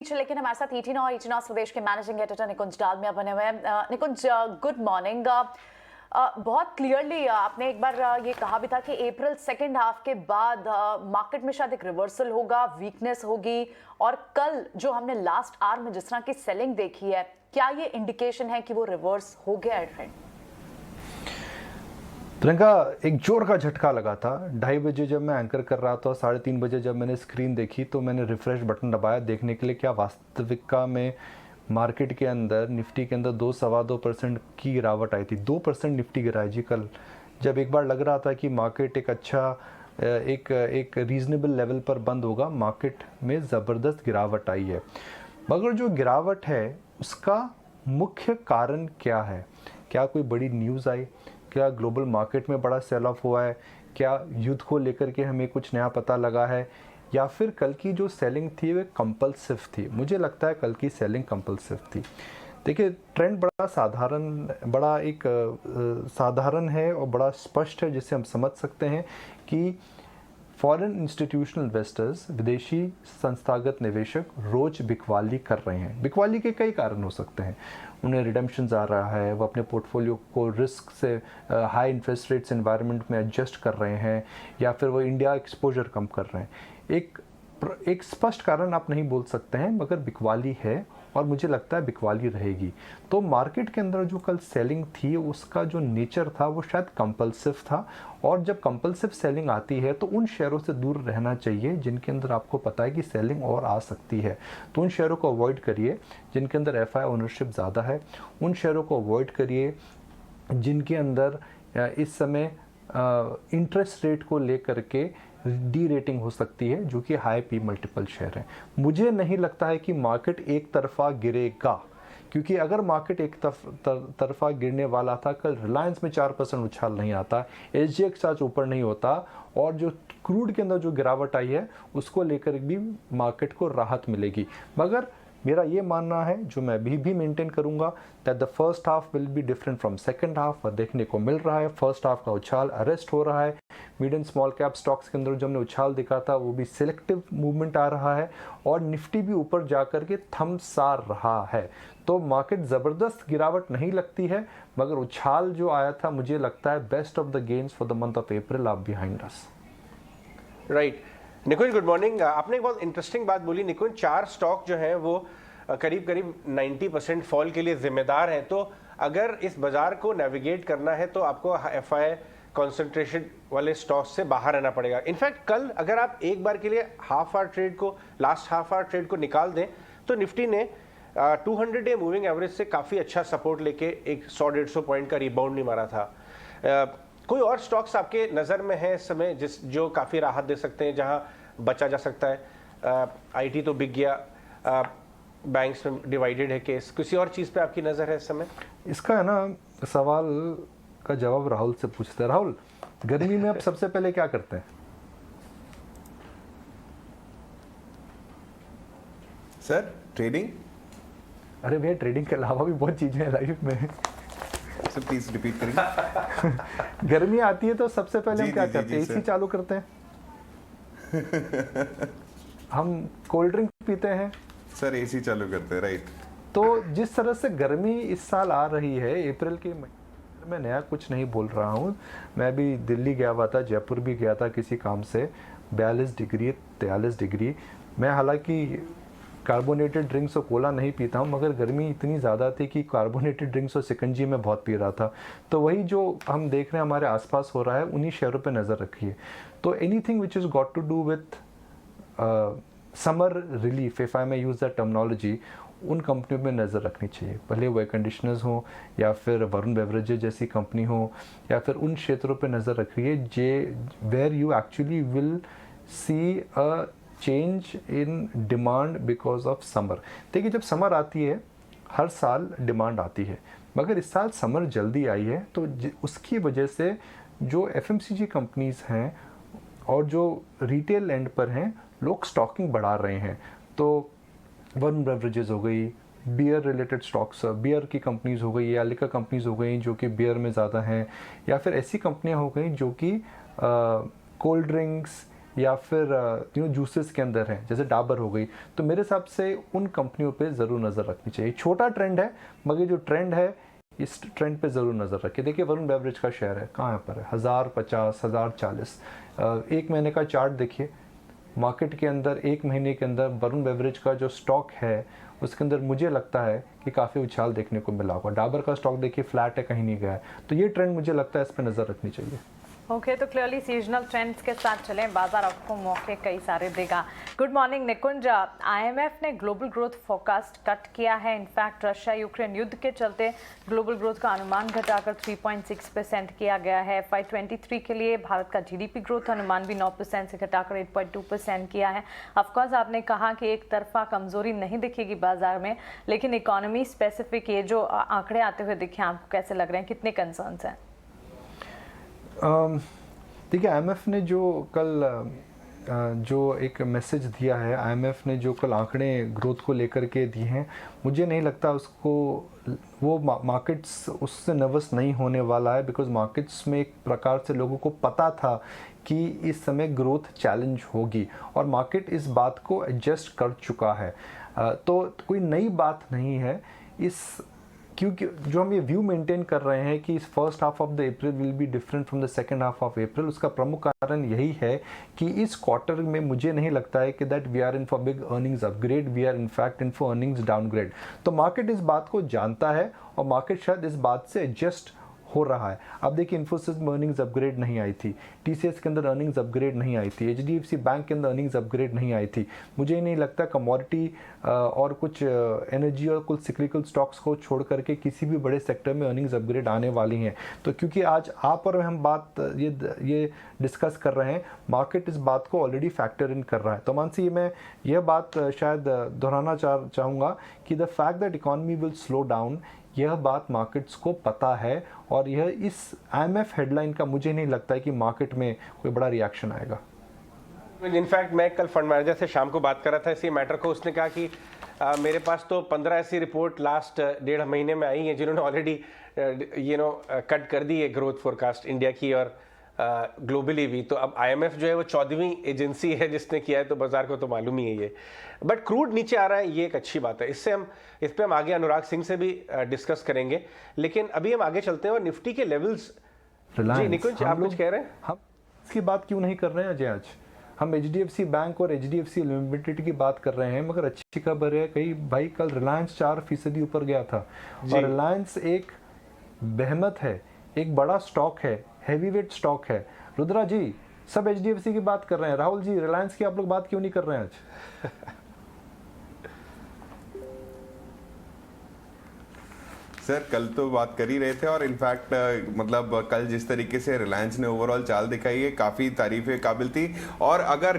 लेकिन हमारे साथ ईटीना और ईटीना स्वदेश के मैनेजिंग एडिटर निकुंज डालमिया बने हुए हैं। निकुंज, गुड मॉर्निंग। बहुत क्लियरली आपने एक बार ये कहा भी था कि अप्रैल सेकेंड हाफ के बाद मार्केट में शायद एक रिवर्सल होगा, वीकनेस होगी, और कल जो हमने लास्ट आवर में जिस तरह की सेलिंग देखी है, क्या ये इंडिकेशन है कि वो रिवर्स हो गया है ट्रेंड? तिरंगा एक जोर का झटका लगा था 2:30 बजे जब मैं एंकर कर रहा था, 3:30 बजे जब मैंने स्क्रीन देखी तो मैंने रिफ्रेश बटन दबाया देखने के लिए क्या वास्तविकता में मार्केट के अंदर निफ्टी के अंदर 2-2.25% की गिरावट आई थी। 2% निफ्टी गिरा है जी कल, जब एक बार लग रहा था कि मार्केट एक अच्छा एक रीजनेबल लेवल पर बंद होगा, मार्केट में ज़बरदस्त गिरावट आई है। मगर जो गिरावट है उसका मुख्य कारण क्या है? क्या कोई बड़ी न्यूज़ आई? क्या ग्लोबल मार्केट में बड़ा सेल ऑफ हुआ है? क्या युद्ध को लेकर के हमें कुछ नया पता लगा है? या फिर कल की जो सेलिंग थी वो कंपल्सिव थी? मुझे लगता है कल की सेलिंग कंपल्सिव थी। देखिए, ट्रेंड बड़ा एक साधारण है और बड़ा स्पष्ट है, जिससे हम समझ सकते हैं कि फॉरेन इंस्टीट्यूशनल इन्वेस्टर्स, विदेशी संस्थागत निवेशक रोज बिकवाली कर रहे हैं। बिकवाली के कई कारण हो सकते हैं। उन्हें रिडेम्पशंस आ रहा है, वो अपने पोर्टफोलियो को रिस्क से हाई इंटरेस्ट रेट्स एनवायरनमेंट में एडजस्ट कर रहे हैं, या फिर वो इंडिया एक्सपोजर कम कर रहे हैं। एक स्पष्ट कारण आप नहीं बोल सकते हैं, मगर बिकवाली है और मुझे लगता है बिकवाली रहेगी। तो मार्केट के अंदर जो कल सेलिंग थी उसका जो नेचर था वो शायद कंपल्सिव था, और जब कंपल्सिव सेलिंग आती है तो उन शेयरों से दूर रहना चाहिए जिनके अंदर आपको पता है कि सेलिंग और आ सकती है। तो उन शेयरों को अवॉइड करिए जिनके अंदर एफआई ओनरशिप ज़्यादा है। उन शेयरों को अवॉइड करिए जिनके अंदर इस समय इंटरेस्ट रेट को लेकर के डी रेटिंग हो सकती है, जो कि हाई पी मल्टीपल शेयर है। मुझे नहीं लगता है कि मार्केट एक तरफा गिरेगा, क्योंकि अगर मार्केट एक तरफा गिरने वाला था, कल रिलायंस में 4% उछाल नहीं आता, एसजीएक्स आज ऊपर नहीं होता, और जो क्रूड के अंदर जो गिरावट आई है उसको लेकर भी मार्केट को राहत मिलेगी। मगर मेरा ये मानना है, जो मैं भी मेंटेन करूंगा, that the first half will be different from second half. और देखने को मिल रहा है फर्स्ट हाफ का उछाल अरेस्ट हो रहा है। Mid and small cap stocks के अंदर जो हमने उछाल दिखा था वो भी सिलेक्टिव मूवमेंट आ रहा है, और निफ्टी भी ऊपर जाकर के थमसार रहा है। तो मार्केट ज़बरदस्त गिरावट नहीं लगती है, मगर उछाल जो आया था, मुझे लगता है best of the gains for the month of April are behind us. Right. Nikunj, good morning. आपने एक बहुत इंटरेस्टिंग बात बोली निकुंज, 4 स्टॉक जो हैं वो करीब 90% फॉल के लिए जिम्मेदार हैं। तो अगर इस बाजार को नेविगेट करना है तो आपको एफआई कंसंट्रेशन वाले स्टॉक्स से बाहर रहना पड़ेगा। इनफैक्ट कल अगर आप एक बार के लिए लास्ट हाफ आवर ट्रेड को निकाल दें तो निफ्टी ने 200 डे मूविंग एवरेज से काफ़ी अच्छा सपोर्ट लेके एक 100-150 पॉइंट का रिबाउंड नहीं मारा था। कोई और स्टॉक्स आपके नज़र में है इस समय जो काफ़ी राहत दे सकते हैं, जहां बचा जा सकता है? आईटी तो बिक गया, बैंक्स में डिवाइडेड है केस, किसी और चीज़ पे आपकी नज़र है इस समय? इसका है ना, सवाल का जवाब राहुल से पूछते हैं। राहुल, गर्मी में आप सबसे पहले क्या करते हैं? Sir, trading. अरे भैया, ट्रेडिंग के अलावा भी बहुत चीजें हैं लाइफ में। सर प्लीज रिपीट करिए। गर्मी आती है तो सबसे पहले हम क्या करते हैं? एसी चालू करते हैं। हम कोल्ड ड्रिंक पीते हैं। सर एसी चालू करते हैं, राइट। तो जिस तरह से गर्मी इस साल आ रही है, अप्रैल के महीने में, नया कुछ नहीं बोल रहा हूँ, मैं भी दिल्ली गया हुआ था, जयपुर भी गया था किसी काम से, 42 डिग्री 43 डिग्री। मैं हालांकि कार्बोनेटेड ड्रिंक्स और कोला नहीं पीता हूँ, मगर गर्मी इतनी ज़्यादा थी कि कार्बोनेटेड ड्रिंक्स और शिकंजी में बहुत पी रहा था। तो वही जो हम देख रहे हैं हमारे आसपास हो रहा है, उन्हीं शेयरों पे नज़र रखिए। तो anything which is got to do with summer relief, if I may use the terminology, उन कंपनियों में नज़र रखनी चाहिए। भले वो एयर कंडीशनर्स हो, या फिर वरुण बेवरेजेज जैसी कंपनी हो, या फिर उन क्षेत्रों पे नज़र रखिए where you actually will see a change in demand because of summer. देखिए, जब समर आती है हर साल डिमांड आती है, मगर इस साल समर जल्दी आई है, तो उसकी वजह से जो एफएमसीजी कंपनीज हैं और जो रिटेल एंड पर हैं, लोग स्टॉकिंग बढ़ा रहे हैं। तो वरुण बेवरेजेस हो गई, बियर रिलेटेड स्टॉक्स, बियर की कंपनीज हो गई, या लिकर कंपनीज हो गई जो कि बियर में ज़्यादा हैं, या फिर ऐसी कंपनियां हो गई जो कि कोल्ड ड्रिंक्स या फिर जूसेस के अंदर हैं, जैसे डाबर हो गई, तो मेरे हिसाब से उन कंपनियों पे ज़रूर नज़र रखनी चाहिए। छोटा ट्रेंड है, मगर जो ट्रेंड है इस ट्रेंड पे ज़रूर नज़र रखिए। देखिए वरुण बेवरेज का शेयर है कहाँ पर है, 1050, 1040। एक महीने का चार्ट देखिए, मार्केट के अंदर एक महीने के अंदर वरुण बेवरेज का जो स्टॉक है उसके अंदर मुझे लगता है कि काफ़ी उछाल देखने को मिला होगा। डाबर का स्टॉक देखिए फ्लैट है, कहीं नहीं गया है, तो ये ट्रेंड मुझे लगता है इस पर नज़र रखनी चाहिए। ओके, तो क्लियरली सीजनल ट्रेंड्स के साथ चलें, बाजार आपको मौके कई सारे देगा। गुड मॉर्निंग निकुंज, आईएमएफ ने ग्लोबल ग्रोथ फोरकास्ट कट किया है। इनफैक्ट रशिया यूक्रेन युद्ध के चलते ग्लोबल ग्रोथ का अनुमान घटाकर 3.6% किया गया है। FY23 के लिए भारत का जीडीपी ग्रोथ अनुमान भी 9% से घटाकर 8.2% किया है। ऑफकोर्स आपने कहा कि एक तरफा कमजोरी नहीं दिखेगी बाजार में, लेकिन इकोनॉमी स्पेसिफिक ये जो आंकड़े आते हुए दिखे आपको कैसे लग रहे हैं, कितने कंसर्न्स हैं? देखिए आईएमएफ ने जो कल जो एक मैसेज दिया है, आईएमएफ ने जो कल आंकड़े ग्रोथ को लेकर के दिए हैं, मुझे नहीं लगता उसको वो मार्केट्स उससे नर्वस नहीं होने वाला है, बिकॉज मार्केट्स में एक प्रकार से लोगों को पता था कि इस समय ग्रोथ चैलेंज होगी और मार्केट इस बात को एडजस्ट कर चुका है। तो कोई नई बात नहीं है इस, क्योंकि जो हम ये व्यू मेंटेन कर रहे हैं कि इस first half of the April will be different from the second half of April, उसका प्रमुख कारण यही है कि इस क्वार्टर में मुझे नहीं लगता है कि that we are in for big earnings upgrade, we are in fact in for earnings downgrade. तो मार्केट इस बात को जानता है और मार्केट शायद इस बात से एडजस्ट हो रहा है। अब देखिए इन्फोसिस में अर्निंग्स अपग्रेड नहीं आई थी, टीसीएस के अंदर अर्निंग्स अपग्रेड नहीं आई थी, एचडीएफसी बैंक के अंदर अर्निंग्स अपग्रेड नहीं आई थी। मुझे नहीं लगता कमोडिटी और कुछ एनर्जी और कुछ सिक्लिकल स्टॉक्स को छोड़ करके किसी भी बड़े सेक्टर में अर्निंग्स अपग्रेड आने वाली हैं। तो क्योंकि आज आप और हम बात ये डिस्कस कर रहे हैं, मार्केट इस बात को ऑलरेडी फैक्टर इन कर रहा है। तो मानसी मैं यह बात शायद दोहराना चाहूँगा कि the fact that economy will slow down, यह बात मार्केट्स को पता है और यह इस आईएमएफ हेडलाइन का मुझे नहीं लगता है कि मार्केट में कोई बड़ा रिएक्शन आएगा। इनफैक्ट मैं कल फंड मैनेजर से शाम को बात कर रहा था इसी मैटर को, उसने कहा कि मेरे पास तो 15 ऐसी रिपोर्ट लास्ट 1.5 महीने में आई हैं जिन्होंने ऑलरेडी कट कर दी है ग्रोथ फोरकास्ट इंडिया की और ग्लोबली भी। तो अब आईएमएफ जो है वो 14वीं एजेंसी है जिसने किया है, तो बाजार को तो मालूम ही है ये। बट क्रूड नीचे आ रहा है, ये एक अच्छी बात है। इस पे हम आगे अनुराग सिंह से भी डिस्कस करेंगे, लेकिन अभी हम आगे चलते हैं और निफ्टी के लेवल्स। जी निकुंज, आप कुछ कह रहे हैं? हम इसकी बात क्यों नहीं कर रहे हैं अजय? आज हम एचडीएफसी बैंक और एचडीएफसी लिमिटेड की बात कर रहे हैं, मगर अच्छी खबर है कई भाई, कल रिलायंस 4% ऊपर गया था और रिलायंस एक बेहमत है, एक बड़ा स्टॉक है, हैवीवेट स्टॉक है। रुद्रा जी सब एचडीएफसी की बात कर रहे हैं, राहुल जी रिलायंस की आप लोग बात क्यों नहीं कर रहे हैं आज? सर कल तो बात कर ही रहे थे और इनफैक्ट मतलब कल जिस तरीके से रिलायंस ने ओवरऑल चाल दिखाई है काफ़ी तारीफ काबिल थी। और अगर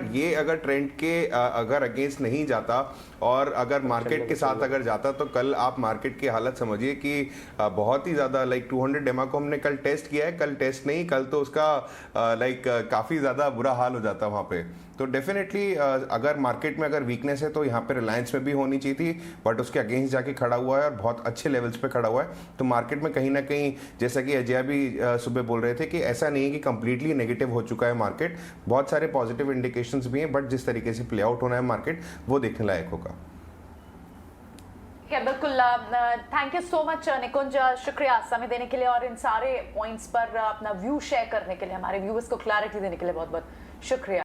ट्रेंड के अगर अगेंस्ट नहीं जाता और अगर मार्केट के साथ अगर जाता तो कल आप मार्केट की हालत समझिए कि बहुत ही ज़्यादा लाइक 200 डेमा को हमने कल टेस्ट किया है, कल टेस्ट नहीं, कल तो उसका लाइक काफ़ी ज़्यादा बुरा हाल हो जाता वहाँ पे। तो डेफिनेटली अगर मार्केट में अगर वीकनेस है तो यहाँ पे रिलायंस में भी होनी चाहिए थी, बट उसके अगेंस्ट जाके खड़ा हुआ है और बहुत अच्छे लेवल्स पे खड़ा हुआ है। तो मार्केट में कहीं ना कहीं जैसा कि अजय भी सुबह बोल रहे थे कि ऐसा नहीं है कि कंप्लीटली नेगेटिव हो चुका है मार्केट, बहुत सारे पॉजिटिव इंडिकेशंस भी हैं, बट जिस तरीके से प्ले आउट होना है मार्केट वो देखने लायक होगा। बिल्कुल, थैंक यू सो मच निकुंज, शुक्रिया समय देने के लिए और इन सारे पॉइंट्स पर अपना व्यू शेयर करने के लिए, हमारे व्यूअर्स को क्लैरिटी देने के लिए बहुत बहुत शुक्रिया।